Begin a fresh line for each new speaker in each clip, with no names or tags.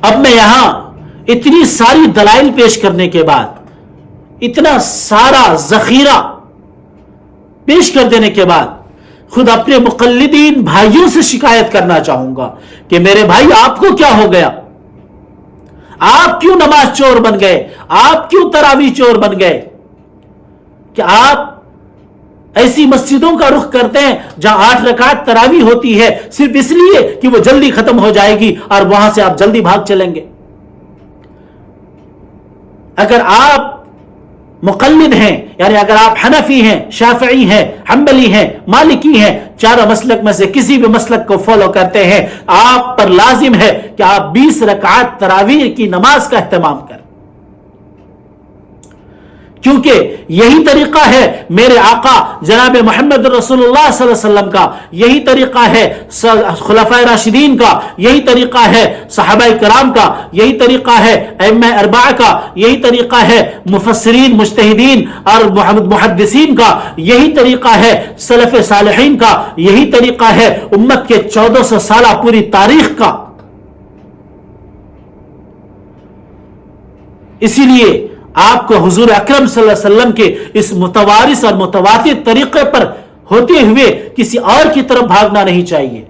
اب میں یہاں اتنی ساری دلائل پیش کرنے کے بعد، اتنا سارا ذخیرہ پیش کر دینے کے بعد خود اپنے مقلدین بھائیوں سے شکایت کرنا چاہوں گا کہ میرے بھائی آپ کو کیا ہو گیا؟ آپ کیوں نماز چور بن گئے؟ آپ کیوں تراویح چور بن گئے؟ کہ آپ ایسی مسجدوں کا رخ کرتے ہیں جہاں 8 رکعت تراویح ہوتی ہے صرف اس لیے کہ وہ جلدی ختم ہو جائے گی اور وہاں سے آپ جلدی بھاگ چلیں گے۔ اگر آپ مقلد ہیں، یعنی اگر آپ حنفی ہیں، شافعی ہیں، حنبلی ہیں، مالکی ہیں، چاروں مسلک میں سے کسی بھی مسلک کو فالو کرتے ہیں، آپ پر لازم ہے کہ آپ 20 رکعت تراویح کی نماز کا اہتمام کریں، کیونکہ یہی طریقہ ہے میرے آقا جناب محمد رسول اللہ صلی اللہ علیہ وسلم کا، یہی طریقہ ہے خلفائے راشدین کا، یہی طریقہ ہے صحابہ کرام کا، یہی طریقہ ہے ائمہ اربعہ کا، یہی طریقہ ہے مفسرین مجتہدین اور محدثین کا، یہی طریقہ ہے سلف صالحین کا، یہی طریقہ ہے امت کے 1400 سالہ پوری تاریخ کا۔ اسی لیے آپ کو حضور اکرم صلی اللہ علیہ وسلم کے اس متوارث اور متواتر طریقے پر ہوتے ہوئے کسی اور کی طرف بھاگنا نہیں چاہیے،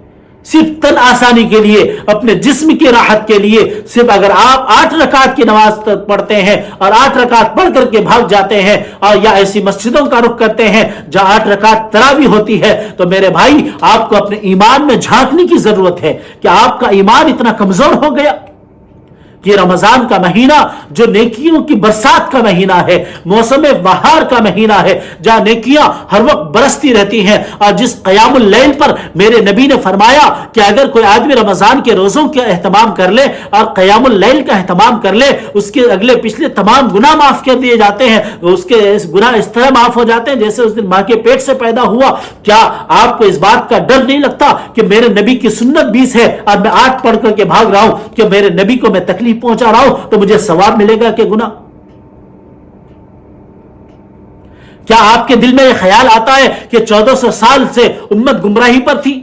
صرف تن آسانی کے لیے، اپنے جسم کی راحت کے لیے۔ صرف اگر آپ 8 رکعت کی نماز پڑھتے ہیں اور 8 رکعت پڑھ کر کے بھاگ جاتے ہیں اور یا ایسی مسجدوں کا رخ کرتے ہیں جہاں 8 رکعت تراویح ہوتی ہے، تو میرے بھائی آپ کو اپنے ایمان میں جھانکنے کی ضرورت ہے کہ آپ کا ایمان اتنا کمزور ہو گیا۔ یہ رمضان کا مہینہ جو نیکیوں کی برسات کا مہینہ ہے، موسم بہار کا مہینہ ہے، جہاں نیکیاں ہر وقت برستی رہتی ہیں، اور جس قیام اللیل پر میرے نبی نے فرمایا کہ اگر کوئی آدمی رمضان کے روزوں کا اہتمام کر لے اور قیام اللیل کا اہتمام کر لے، اس کے اگلے پچھلے تمام گناہ معاف کر دیے جاتے ہیں، اس کے گناہ اس طرح معاف ہو جاتے ہیں جیسے اس دن ماں کے پیٹ سے پیدا ہوا۔ کیا آپ کو اس بات کا ڈر نہیں لگتا کہ میرے نبی کی سنت 20 ہے اور میں 8 پڑھ کر کے بھاگ رہا ہوں کہ میرے نبی کو میں تکلیف پہنچا رہا ہوں تو مجھے ثواب ملے گا کہ گناہ؟ کیا آپ کے دل میں یہ خیال آتا ہے کہ 1400 سال سے امت گمراہی پر تھی؟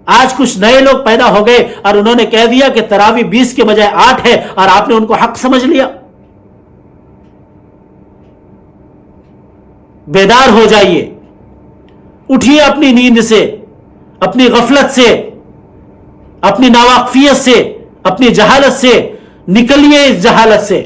آج کچھ نئے لوگ پیدا ہو گئے اور انہوں نے کہہ دیا کہ تراویح 20 کے بجائے 8 ہے اور آپ نے ان کو حق سمجھ لیا۔ بیدار ہو جائیے، اٹھیے اپنی نیند سے، اپنی غفلت سے، اپنی ناواقفیت سے، اپنی جہالت سے نکلیے۔ اس جہالت سے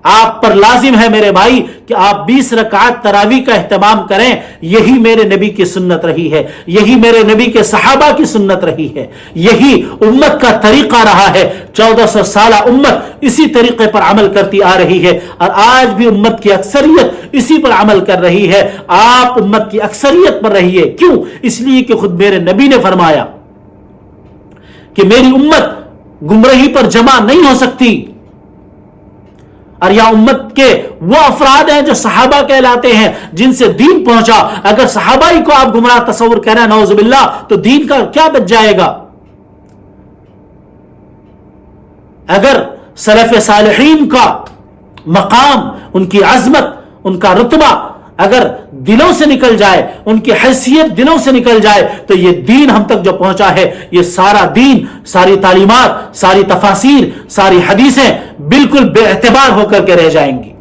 آپ پر لازم ہے میرے بھائی کہ آپ 20 رکعت تراویح کا اہتمام کریں۔ یہی میرے نبی کی سنت رہی ہے، یہی میرے نبی کے صحابہ کی سنت رہی ہے، یہی امت کا طریقہ رہا ہے۔ 1400 سالہ امت اسی طریقے پر عمل کرتی آ رہی ہے اور آج بھی امت کی اکثریت اسی پر عمل کر رہی ہے۔ آپ امت کی اکثریت پر رہیے۔ کیوں؟ اس لیے کہ خود میرے نبی نے فرمایا کہ میری امت گمراہی پر جمع نہیں ہو سکتی، اور یہ امت کے وہ افراد ہیں جو صحابہ کہلاتے ہیں جن سے دین پہنچا۔ اگر صحابہ ہی کو آپ گمراہ تصور کریں نعوذ باللہ تو دین کا کیا بچ جائے گا؟ اگر سلف صالحین کا مقام، ان کی عظمت، ان کا رتبہ اگر دلوں سے نکل جائے، ان کی حیثیت دلوں سے نکل جائے، تو یہ دین ہم تک جو پہنچا ہے، یہ سارا دین، ساری تعلیمات، ساری تفاسیر، ساری حدیثیں بالکل بے اعتبار ہو کر کے رہ جائیں گی۔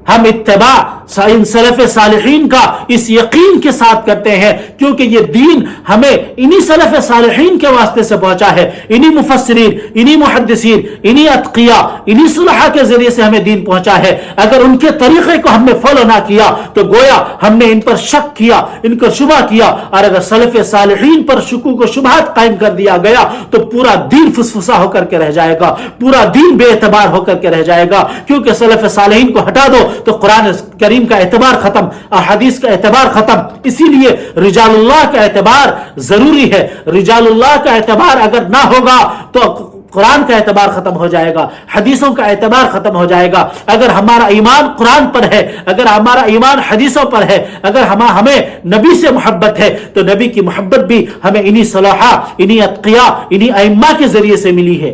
ہم اتباع ان سلف صالحین کا اس یقین کے ساتھ کرتے ہیں کیونکہ یہ دین ہمیں انہی سلف صالحین کے واسطے سے پہنچا ہے، انہی مفسرین، انہی محدثین، انہی اتقیاء، انہی صلحاء کے ذریعے سے ہمیں دین پہنچا ہے۔ اگر ان کے طریقے کو ہم نے فالو نہ کیا تو گویا ہم نے ان پر شک کیا، ان کو شبہ کیا، اور اگر سلف صالحین پر شکوک و شبہات قائم کر دیا گیا تو پورا دین فسفسا ہو کر کے رہ جائے گا، پورا دین بے اعتبار ہو کر کے رہ جائے گا۔ کیونکہ سلف صالحین کو ہٹا دو تو قرآن کریم کا اعتبار ختم، احادیث کا اعتبار ختم۔ اسی لیے رجال اللہ کا اعتبار ضروری ہے۔ رجال اللہ کا اعتبار اگر نہ ہوگا تو قرآن کا اعتبار ختم ہو جائے گا، حدیثوں کا اعتبار ختم ہو جائے گا۔ اگر ہمارا ایمان قرآن پر ہے، اگر ہمارا ایمان حدیثوں پر ہے، اگر ہمیں نبی سے محبت ہے تو نبی کی محبت بھی ہمیں انہی صلحاء، انہی اتقیاء، انہی ائمہ کے ذریعے سے ملی ہے۔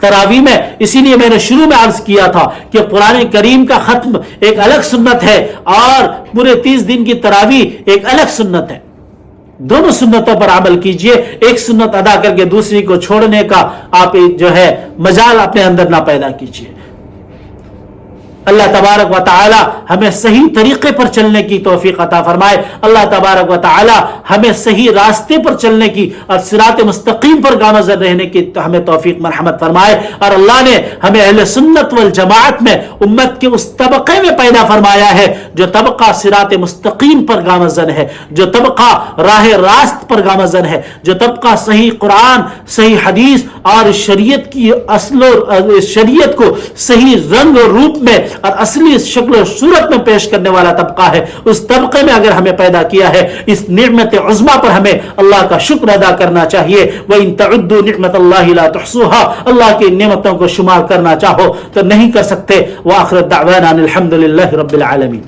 تراویح میں. اسی لیے میں نے شروع میں عرض کیا تھا کہ قرآن کریم کا ختم ایک الگ سنت ہے اور پورے 30 دن کی تراویح ایک الگ سنت ہے. دونوں سنتوں پر عمل کیجئے. ایک سنت ادا کر کے دوسری کو چھوڑنے کا آپ جو ہے مجال اپنے اندر نہ پیدا کیجئے. اللہ تبارک و تعالی ہمیں صحیح طریقے پر چلنے کی توفیق عطا فرمائے. اللہ تبارک و تعالی ہمیں صحیح راستے پر چلنے کی اور صراط مستقیم پر گامزن رہنے کی ہمیں توفیق مرحمت فرمائے. اور اللہ نے ہمیں اہل سنت والجماعت میں امت کے اس طبقے میں پیدا فرمایا ہے جو طبقہ صراط مستقیم پر گامزن ہے, جو طبقہ راہ راست پر گامزن ہے, جو طبقہ صحیح قرآن, صحیح حدیث اور شریعت کی اصل و شریعت کو صحیح رنگ و روپ میں اور اصلی شکل و صورت میں پیش کرنے والا طبقہ ہے. اس طبقے میں اگر ہمیں پیدا کیا ہے, اس نعمت عظمیٰ پر ہمیں اللہ کا شکر ادا کرنا چاہیے. وَإِن تَعُدُّوا نِعْمَةَ اللَّهِ لَا تُحْصُوهَا, اللہ کی نعمتوں کو شمار کرنا چاہو تو نہیں کر سکتے. وآخر دعوانا الحمد للہ رب العالمین.